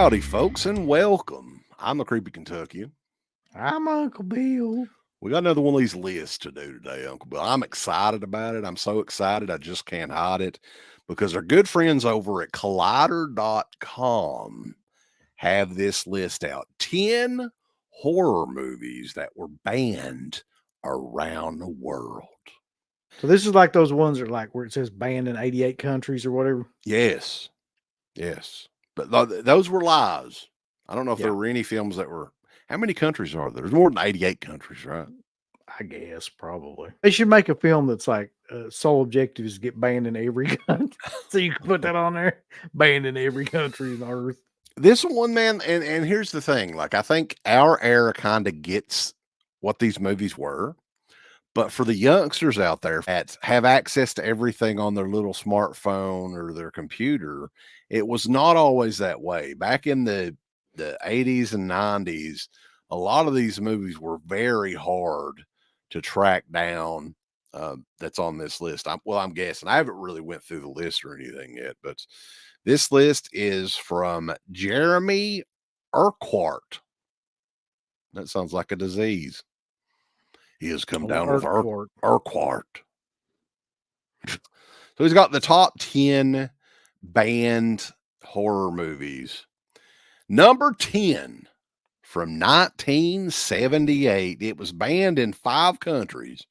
Howdy, folks, and welcome. I'm the Creepy Kentuckian. I'm Uncle Bill. We got another one of these lists to do today, Uncle Bill. I'm excited about it. I'm so excited, I just can't hide it because our good friends over at Collider.com have this list out. 10 horror movies that were banned around the world. So this is like those ones that are like where it says banned in 88 countries or whatever. Yes. But those were lies. I don't know if Yeah. there were any films that were. How many countries are there? There's more than 88 countries, right? I guess probably. They should make a film that's like sole objective is get banned in every country. So you can put that on there. Banned in every country on the earth. This one, man, and here's the thing. Like, I think our era kind of gets what these movies were. But for the youngsters out there that have access to everything on their little smartphone or their computer, it was not always that way. Back in the 80s and 90s, a lot of these movies were very hard to track down. That's on this list. I'm guessing. I haven't really went through the list or anything yet, but this list is from Jeremy Urquhart. That sounds like a disease. He has come down with Urquhart. So he's got the top 10 banned horror movies. Number 10 from 1978. It was banned in 5 countries.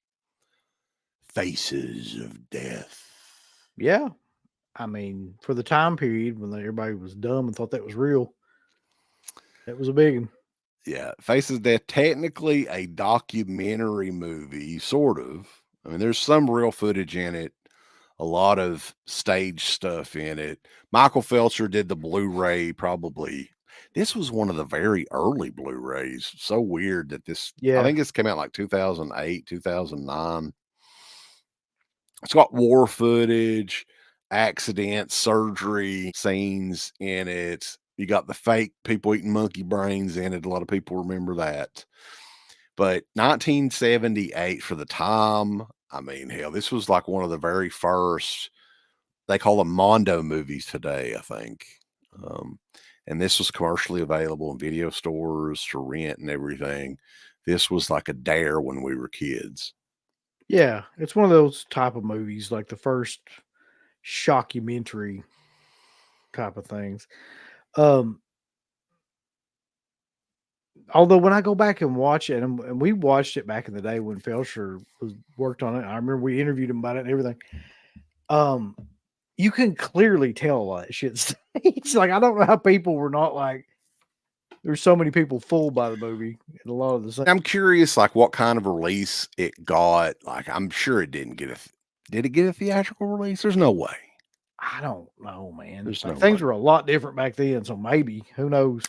Faces of Death. Yeah. I mean, for the time period when everybody was dumb and thought that was real, that was a big one. Yeah, Faces of Death, technically a documentary movie, sort of. I mean, there's some real footage in it, a lot of stage stuff in it. Michael Felcher did the Blu-ray, probably. This was one of the very early Blu-rays. So weird that this, I think this came out like 2008, 2009. It's got war footage, accidents, surgery scenes in it. You got the fake people eating monkey brains in it. A lot of people remember that. But 1978 for the time, I mean, hell, this was like one of the very first, they call them Mondo movies today, I think. And this was commercially available in video stores to rent and everything. This was like a dare when we were kids. Yeah, it's one of those type of movies, like the first shockumentary type of things. Although when I go back and watch it, and we watched it back in the day when Felcher worked on it, I remember we interviewed him about it and everything. You can clearly tell a lot of shit. It's like, I don't know how people were not like, there's so many people fooled by the movie and a lot of the same. I'm curious, like, what kind of release it got. Like, I'm sure it didn't get did it get a theatrical release? There's no way. I don't know, man. There's like, no things way. were a lot different back then, so maybe, who knows?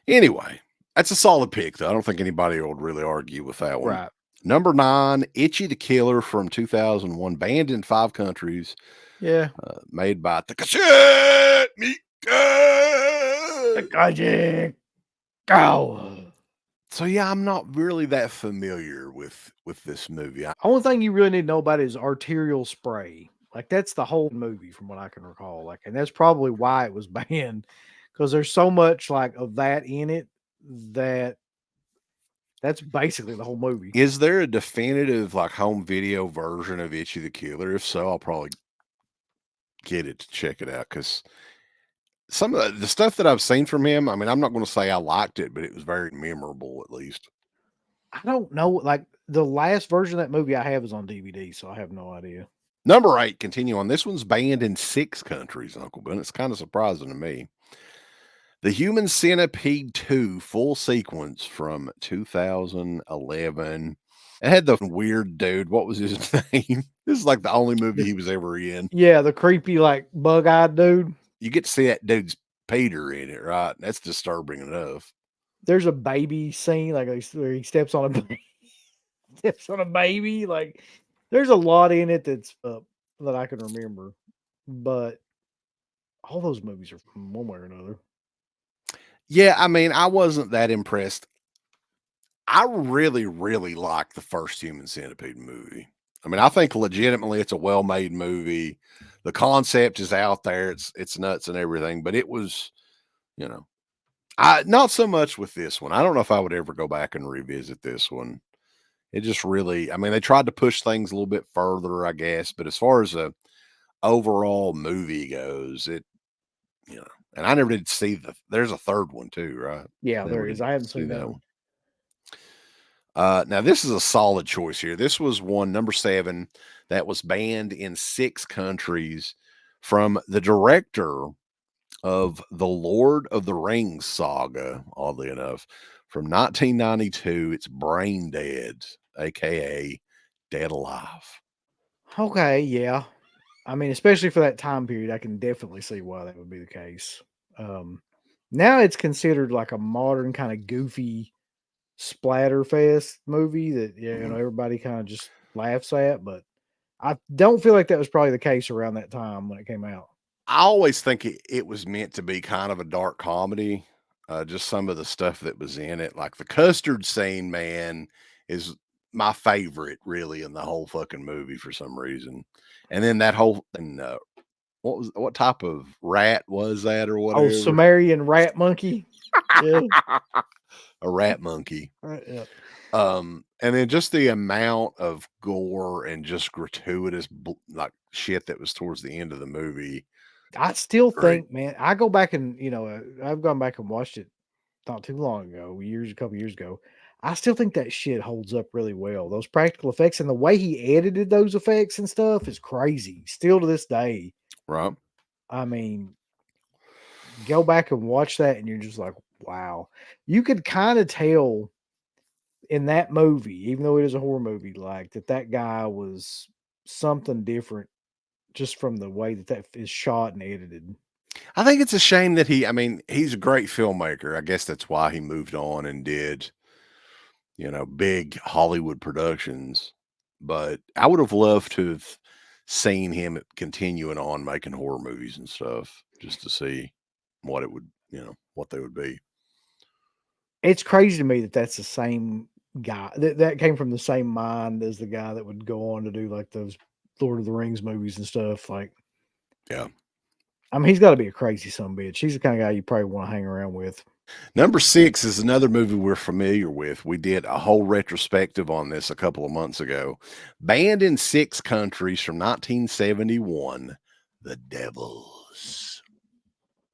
Anyway, that's a solid pick, though. I don't think anybody would really argue with that one. Right. Number 9, Itchy the Killer from 2001, banned in 5 countries. Yeah. Made by Takashi Miike. So yeah, I'm not really that familiar with this movie. Only thing you really need to know about it is arterial spray. Like, that's the whole movie from what I can recall. Like, and that's probably why it was banned, because there's so much like of that in it that's basically the whole movie. Is there a definitive like home video version of Itchy the Killer? If so, I'll probably get it to check it out, because some of the stuff that I've seen from him, I mean, I'm not going to say I liked it, but it was very memorable, at least. I don't know. Like, the last version of that movie I have is on DVD, so I have no idea. Number 8, continue on. This one's banned in 6 countries, Uncle Ben. It's kind of surprising to me. The Human Centipede 2 full sequence from 2011. It had the weird dude. What was his name? This is like the only movie he was ever in. Yeah, the creepy, like, bug-eyed dude. You get to see that dude's Peter in it, right? That's disturbing enough. There's a baby scene, like, where he steps on a baby. Like, there's a lot in it that I can remember. But all those movies are from one way or another. Yeah, I mean, I wasn't that impressed. I really, really like the first Human Centipede movie. I mean, I think legitimately it's a well-made movie. The concept is out there. It's nuts and everything, but it was you know. I not so much with this one. I don't know if I would ever go back and revisit this one. It just really, I mean, they tried to push things a little bit further, I guess, but as far as a overall movie goes, it, you know, and I never did see there's a third one too, right? Yeah, Never there is. did I haven't see seen that that one. one. Now this is a solid choice here. This was one number 7 that was banned in 6 countries from the director of the Lord of the Rings saga, oddly enough, from 1992. It's Brain Dead, aka Dead Alive. Okay, yeah. I mean, especially for that time period, I can definitely see why that would be the case. Um, Now it's considered like a modern kind of goofy splatterfest movie that Mhm. everybody kind of just laughs at, but I don't feel like that was probably the case around that time when it came out. I always think it was meant to be kind of a dark comedy. Just some of the stuff that was in it, like the custard scene, man, is my favorite really in the whole fucking movie for some reason. And then that whole and what type of rat was that or Oh, whatever? Sumerian rat monkey. Yeah. A rat monkey. Yeah. And then just the amount of gore and just gratuitous like shit that was towards the end of the movie. I still Great. think, man, I go back and I've gone back and watched it not too long ago, a couple years ago. I still think that shit holds up really well. Those practical effects and the way he edited those effects and stuff is crazy. Still to this day. Right. I mean, go back and watch that and you're just like, wow. You could kind of tell in that movie, even though it is a horror movie, like that guy was something different just from the way that is shot and edited. I think it's a shame that I mean, he's a great filmmaker. I guess that's why he moved on and did, big Hollywood productions. But I would have loved to have seen him continuing on making horror movies and stuff just to see what it would, what they would be. It's crazy to me that that's the same guy that came from the same mind as the guy that would go on to do like those Lord of the Rings movies and stuff. Like, Yeah. I mean, he's got to be a crazy son of a bitch. He's the kind of guy you probably want to hang around with. Number 6 is another movie we're familiar with. We did a whole retrospective on this a couple of months ago. Banned in 6 countries from 1971, The Devils.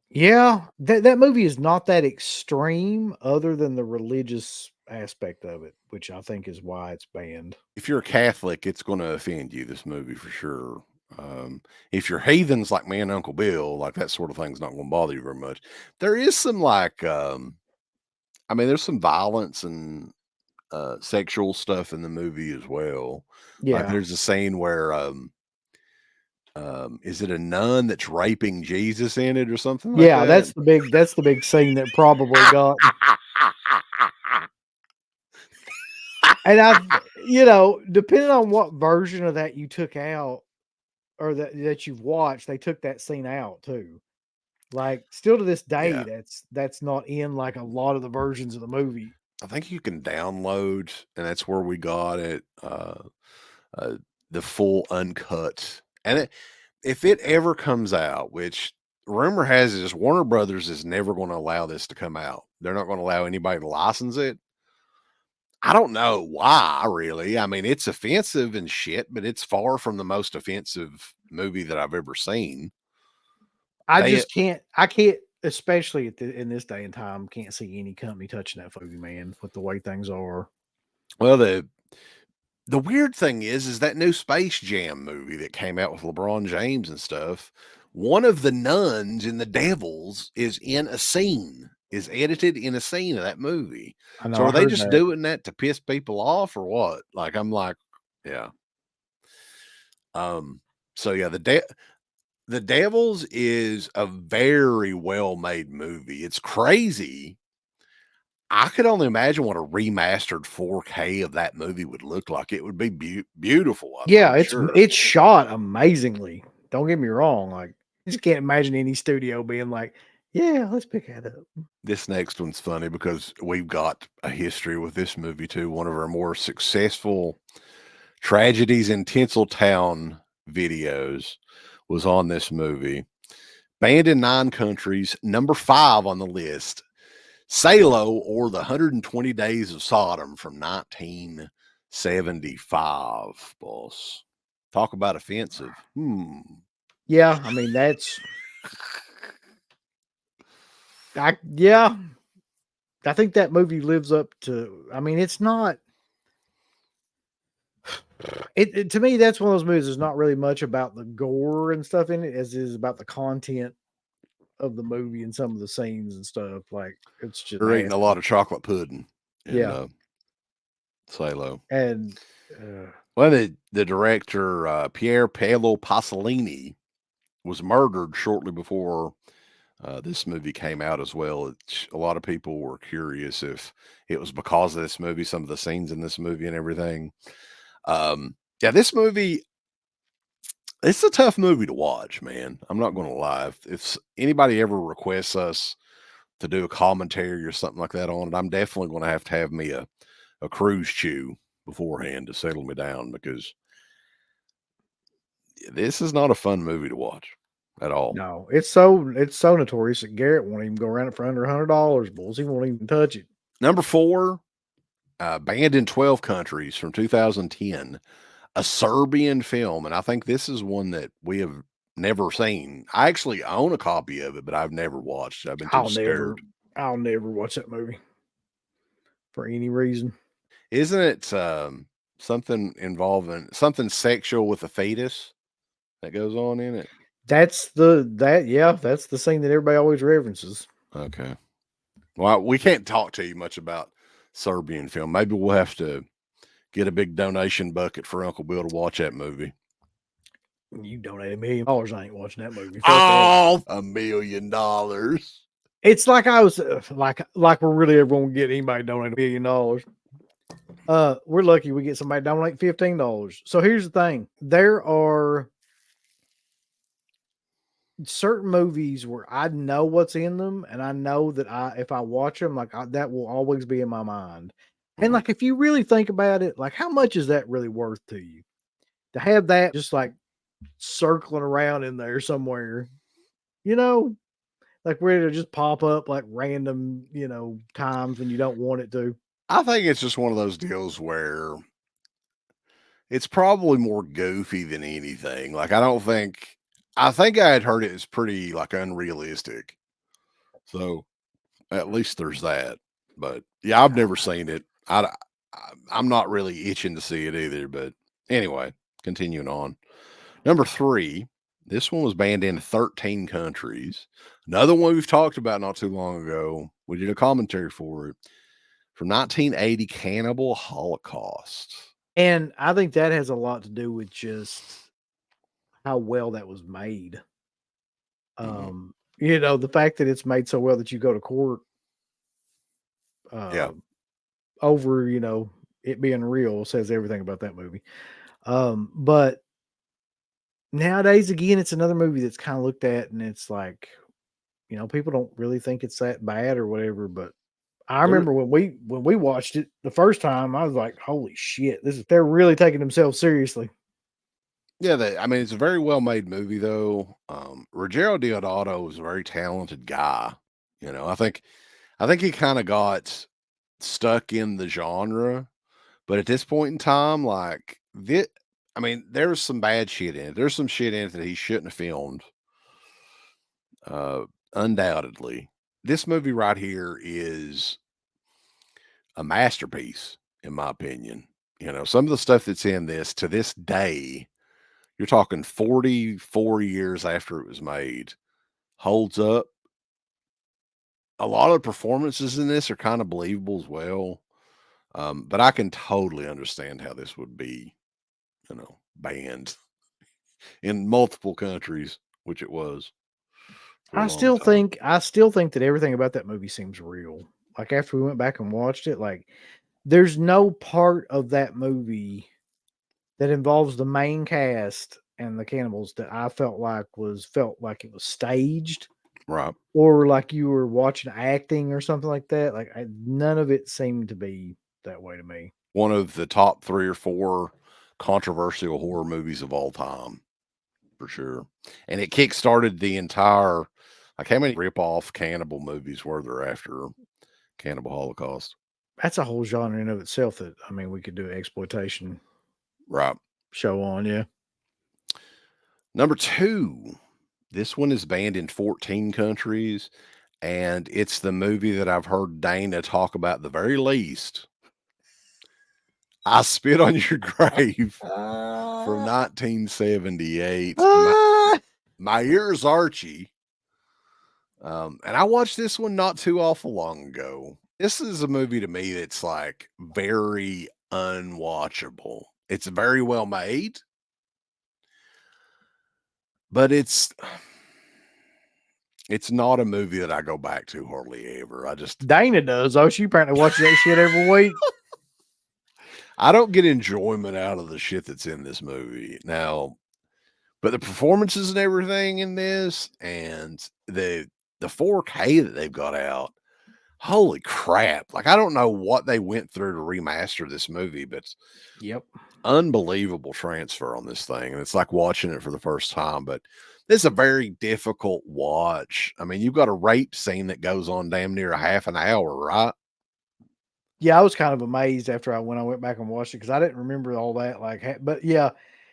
Yeah, that movie is not that extreme, other than the religious aspect of it, which I think is why it's banned. If you're a Catholic, it's going to offend you, this movie for sure. If you're heathens like me and Uncle Bill, like that sort of thing's not going to bother you very much. There is some I mean, there's some violence and sexual stuff in the movie as well. Like Yeah, there's a scene where is it a nun that's raping Jesus in it or something like yeah, that? that's the big scene that probably got. And depending on what version of that you took out or that you've watched, they took that scene out too. Like, still to this day, Yeah. that's not in like a lot of the versions of the movie. I think you can download, and that's where we got it. Uh, the full uncut, and if it ever comes out, which rumor has it is Warner Brothers is never going to allow this to come out. They're not going to allow anybody to license it. I don't know why, really. I mean, it's offensive and shit, but it's far from the most offensive movie that I've ever seen. I They just can't. I can't, especially in this day and time, can't see any company touching that movie, man. With the way things are. well the weird thing is that new Space Jam movie that came out with LeBron James and stuff, one of the nuns in The Devils is edited in a scene of that movie. I know. So I are they heard just that. doing that to piss people off or what? Like, I'm like, yeah. So yeah, The Devils is a very well-made movie. It's crazy. I could only imagine what a remastered 4K of that movie would look like. It would be beautiful, I'm Yeah, pretty sure. it's shot amazingly. Don't get me wrong. Like, I just can't imagine any studio being like, "Yeah, let's pick that up." This next one's funny because we've got a history with this movie too. One of our more successful tragedies in Tinseltown videos was on this movie. Banned in 9 countries. Number 5 on the list, Salo, or the 120 Days of Sodom from 1975, boss. Talk about offensive. Yeah, I mean that's yeah. I think that movie lives up to. I mean, it's not. It to me, that's one of those movies. There's not really much about the gore and stuff in it, as it is about the content of the movie and some of the scenes and stuff. Like it's just They're eating a nasty. lot of chocolate pudding in Yeah, Salo. and Well, the director, Pier Paolo Pasolini, was murdered shortly before this movie came out as well. A lot of people were curious if it was because of this movie, some of the scenes in this movie and everything. Yeah, this movie, it's a tough movie to watch, man. I'm not going to lie. If anybody ever requests us to do a commentary or something like that on it, I'm definitely going to have me a cruise chew beforehand to settle me down, because this is not a fun movie to watch at all. no, it's so notorious that Garrett won't even go around it for under $100. Bulls, he won't even touch it. Number 4, banned in 12 countries from 2010, a Serbian film, and I think this is one that we have never seen. I actually own a copy of it, but I've never watched it. I've been too scared. I'll never watch that movie for any reason. Isn't it something involving something sexual with a fetus that goes on in it? That's that's the scene that everybody always references. Okay. Well, we can't talk to you much about Serbian film. Maybe we'll have to get a big donation bucket for Uncle Bill to watch that movie. You donate $1 million, I ain't watching that movie. Oh, $1 million. It's like I was like we're really ever gonna get anybody to donate $1 million. We're lucky we get somebody to donate $15. So here's the thing: there are certain movies where I know what's in them, and I know that if I watch them, that will always be in my mind. And like, if you really think about it, like, how much is that really worth to you to have that just like circling around in there somewhere? You know, like where it'll just pop up like random, times when you don't want it to. I think it's just one of those deals where it's probably more goofy than anything. Like, I think I had heard it is pretty like unrealistic. So at least there's that. But yeah, I've never seen it. I'm not really itching to see it either. But anyway, continuing on. Number 3, this one was banned in 13 countries. Another one we've talked about not too long ago. We did a commentary for it, from 1980, Cannibal Holocaust. And I think that has a lot to do with just how well that was made. The fact that it's made so well that you go to court Yeah. over, it being real says everything about that movie. But nowadays, again, it's another movie that's kind of looked at and it's like, people don't really think it's that bad or whatever. But I remember when we watched it the first time, I was like, holy shit, they're really taking themselves seriously. Yeah, it's a very well made movie though. Ruggero Deodato is a very talented guy. I think he kind of got stuck in the genre, but at this point in time, like there's some bad shit in it. There's some shit in it that he shouldn't have filmed. Undoubtedly, this movie right here is a masterpiece, in my opinion. Some of the stuff that's in this to this day, you're talking 44 years after it was made, holds up. A lot of the performances in this are kind of believable as well. But I can totally understand how this would be, banned in multiple countries, which it was for a long time. I still think that everything about that movie seems real. Like after we went back and watched it, like there's no part of that movie that involves the main cast and the cannibals that I felt like it was staged, Right. or like you were watching acting or something like that. Like none of it seemed to be that way to me. One of the top 3 or 4 controversial horror movies of all time, for sure. And it kick-started the entire, like, how many rip-off cannibal movies were there after Cannibal Holocaust? That's a whole genre in of itself that, I mean, we could do an exploitation Right. show on, yeah. Number 2, this one is banned in 14 countries, and it's the movie that I've heard Dana talk about the very least. I Spit on Your Grave from 1978. My ear's Archie. And I watched this one not too awful long ago. This is a movie to me that's like very unwatchable. It's very well made, but it's not a movie that I go back to hardly ever. Dana does, though. She apparently watches that shit every week. I don't get enjoyment out of the shit that's in this movie. Now, but the performances and everything in this, and the 4K that they've got out, holy crap. Like, I don't know what they went through to remaster this movie, but Yep. unbelievable transfer on this thing. And it's like watching it for the first time, but it's a very difficult watch. I mean, you've got a rape scene that goes on damn near a half an hour, right? Yeah, I was kind of amazed when I went back and watched it because I didn't remember all that. But yeah,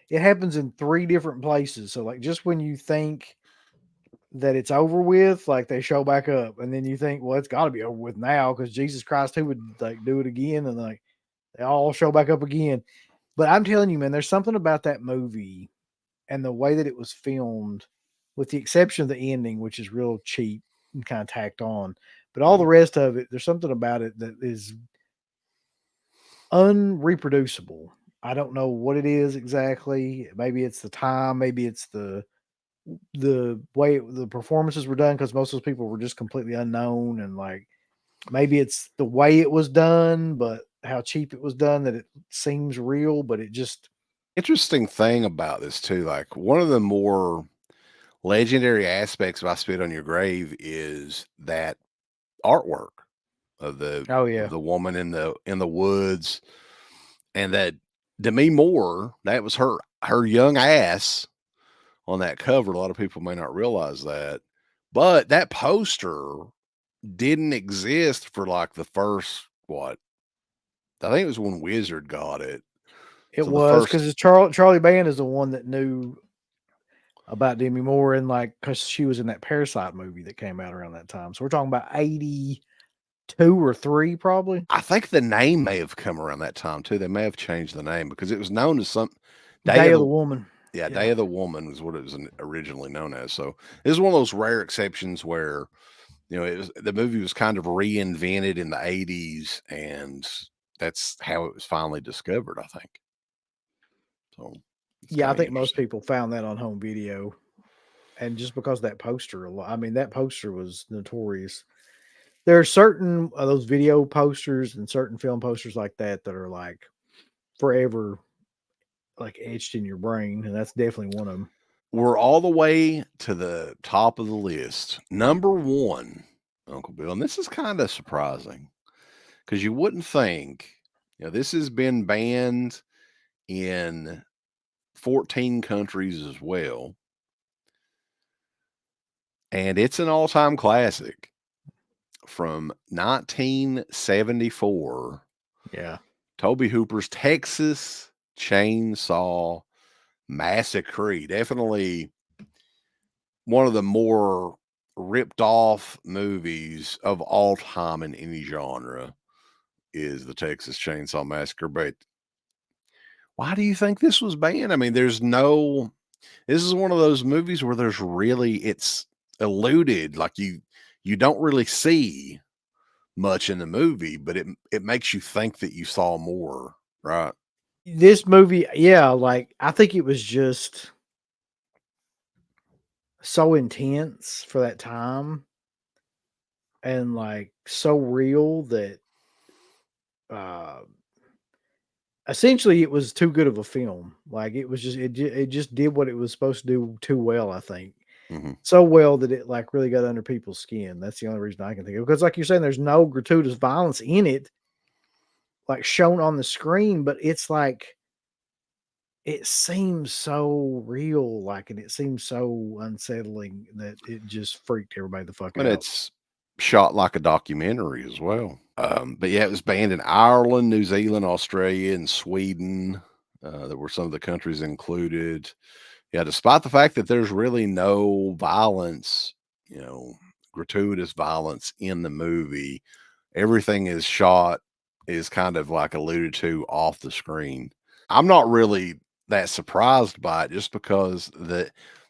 it happens in 3 different places. So, like, just when you think that it's over with, like, they show back up, and then you think, well, it's got to be over with now because Jesus Christ, who would like do it again? And like, they all show back up again. But I'm telling you, man, there's something about that movie and the way that it was filmed, with the exception of the ending, which is real cheap and kind of tacked on. But all the rest of it, there's something about it that is unreproducible. I don't know what it is exactly. Maybe it's the time. Maybe it's the way the performances were done, because most of those people were just completely unknown, and like maybe it's the way it was done, but how cheap it was done that it seems real, but it just Interesting thing about this too, like one of the more legendary aspects of I Spit on Your Grave is that artwork of oh yeah. the woman in the woods, and that Demi Moore, that was her young ass on that cover. A lot of people may not realize that, but that poster didn't exist for like the first what, I think it was when Wizard got it. It So the was first, because Charlie Band is the one that knew about Demi Moore, and like because she was in that Parasite movie that came out around that time. So we're talking about 82 or 3 probably. I think the name may have come around that time too. They may have changed the name because it was known as some Day of the Woman. Yeah, Yeah. Day of the Woman was what it was originally known as. So this is one of those rare exceptions where, you know, the movie was kind of reinvented in the 80s, and that's how it was finally discovered, I think. So it's Yeah, I kind of think most interesting. people found that on home video. And just because that poster, I mean, that poster was notorious. There are certain of those video posters and certain film posters like that that are like forever like etched in your brain, and that's definitely one of them. We're all the way to the top of the list. Number 1, Uncle Bill, and this is kind of surprising because you wouldn't think, you know, this has been banned in 14 countries as well. And it's an all-time classic from 1974. Yeah. Toby Hooper's Texas Chainsaw Massacre. Definitely one of the more ripped off movies of all time in any genre is the Texas Chainsaw Massacre. But why do you think this was banned? I mean, this is one of those movies where it's eluded. Like you don't really see much in the movie, but it makes you think that you saw more, right? This movie, yeah, like I think it was just so intense for that time and like so real that uh essentially it was too good of a film. Like it was just it just did what it was supposed to do too well, I think. Hmm. So well that it like really got under people's skin. That's the only reason I can think of. Because like you're saying, there's no gratuitous violence in it, like shown on the screen, but it's like it seems so real, like, and it seems so unsettling that it just freaked everybody the fuck And out. it's shot like a documentary as well. But yeah, it was banned in Ireland, New Zealand, Australia, and Sweden. There were some of the countries included. Yeah, despite the fact that there's really no violence, gratuitous violence in the movie, everything is shot is kind of like alluded to off the screen. I'm not really that surprised by it just because the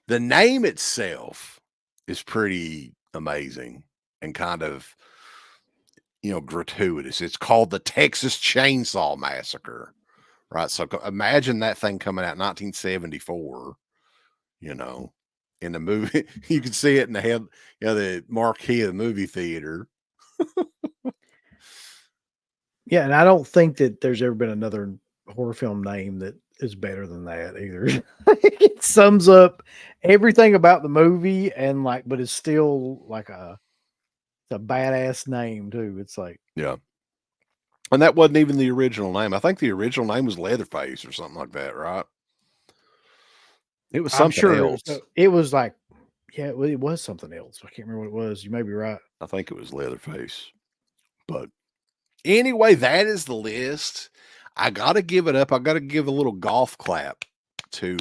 name itself is pretty amazing and kind of, gratuitous. It's called the Texas Chainsaw Massacre, right? So imagine that thing coming out in 1974, you know, in the movie. You can see it in the head, the marquee of the movie theater. Yeah, and I don't think that there's ever been another horror film name that is better than that either. It sums up everything about the movie and like, but it's still like it's a badass name too. It's like Yeah. And that wasn't even the original name. I think the original name was Leatherface or something like that, right? It was I'm something sure else. it was like yeah, it was something else. I can't remember what it was. You may be right. I think it was Leatherface. But anyway, that is the list. I got to give it up. I got to give a little golf clap to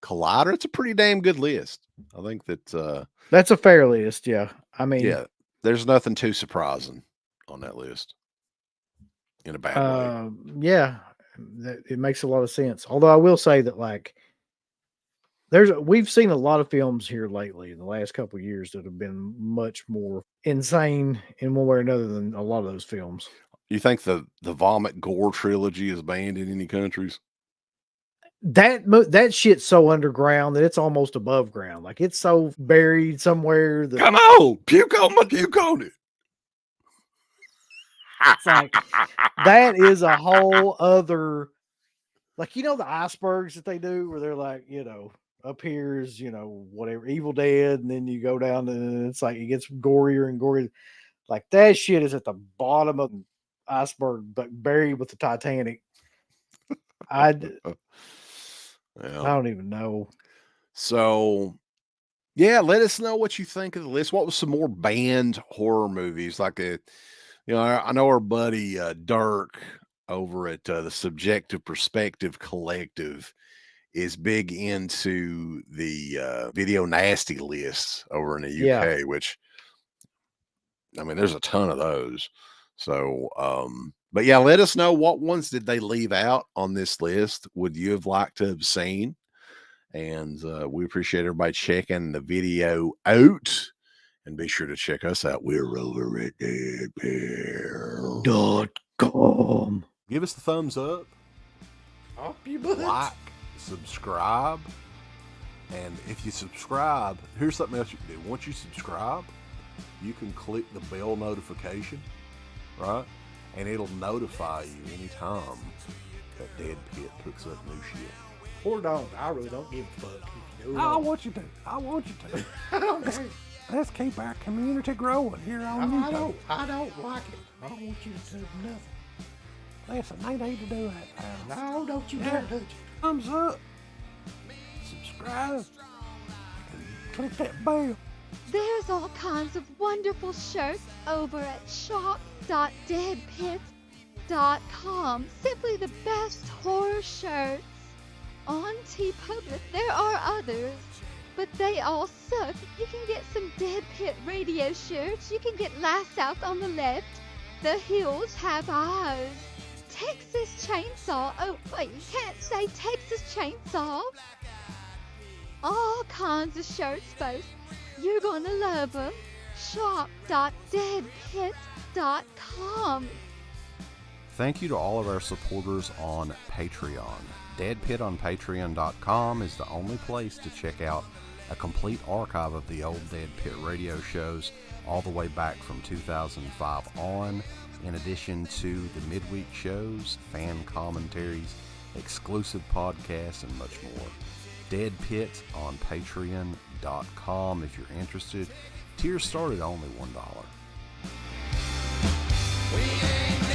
Collider. It's a pretty damn good list. I think that That's a fair list. Yeah, I mean, yeah, there's nothing too surprising on that list in a bad way. yeah, it makes a lot of sense. Although I will say that like we've seen a lot of films here lately in the last couple of years that have been much more insane in one way or another than a lot of those films. You think the Vomit Gore trilogy is banned in any countries? That shit's so underground that it's almost above ground. Like it's so buried somewhere that Come on, puke on it. it's like that is a whole other like the icebergs that they do where they're like, up here is, whatever Evil Dead, and then you go down and it's like it gets gorier and gorier. Like that shit is at the bottom of the iceberg, but buried with the Titanic. I Yeah. don't even know. So, yeah, let us know what you think of the list. What was some more banned horror movies? I know our buddy Dirk over at the Subjective Perspective Collective is big into the video nasty lists over in the Yeah. UK, which I mean, there's a ton of those. So, but yeah, let us know what ones did they leave out on this list. Would you have liked to have seen? And we appreciate everybody checking the video out. And be sure to check us out. We're over at .com. Give us the thumbs up. Up your butt. Like, subscribe. And if you subscribe, here's something else you can do. Once you subscribe, you can click the bell notification, right? And it'll notify you anytime that Dead Pit puts up new shit. Or don't. I really don't give a fuck. I want you to. Let's keep our community growing here on YouTube. I don't like it. I don't want you to do nothing. Listen, they need to do that now. No, don't you dare touch it. Thumbs up. Subscribe. And click that bell. There's all kinds of wonderful shirts over at shop.deadpit.com. Simply the best horror shirts. On TeePublic, there are others, but they all suck. You can get some Dead Pit Radio shirts. You can get Last South on the Left. The Hills Have Eyes. Texas Chainsaw. Oh, wait, you can't say Texas Chainsaw. All kinds of shirts, folks. You're gonna love them. Shop.deadpit.com. Thank you to all of our supporters on Patreon. Dead Pit on Patreon.com is the only place to check out a complete archive of the old Dead Pit radio shows all the way back from 2005 on, in addition to the midweek shows, fan commentaries, exclusive podcasts, and much more. Dead Pit on Patreon.com if you're interested. Tiers start at only $1. We ain't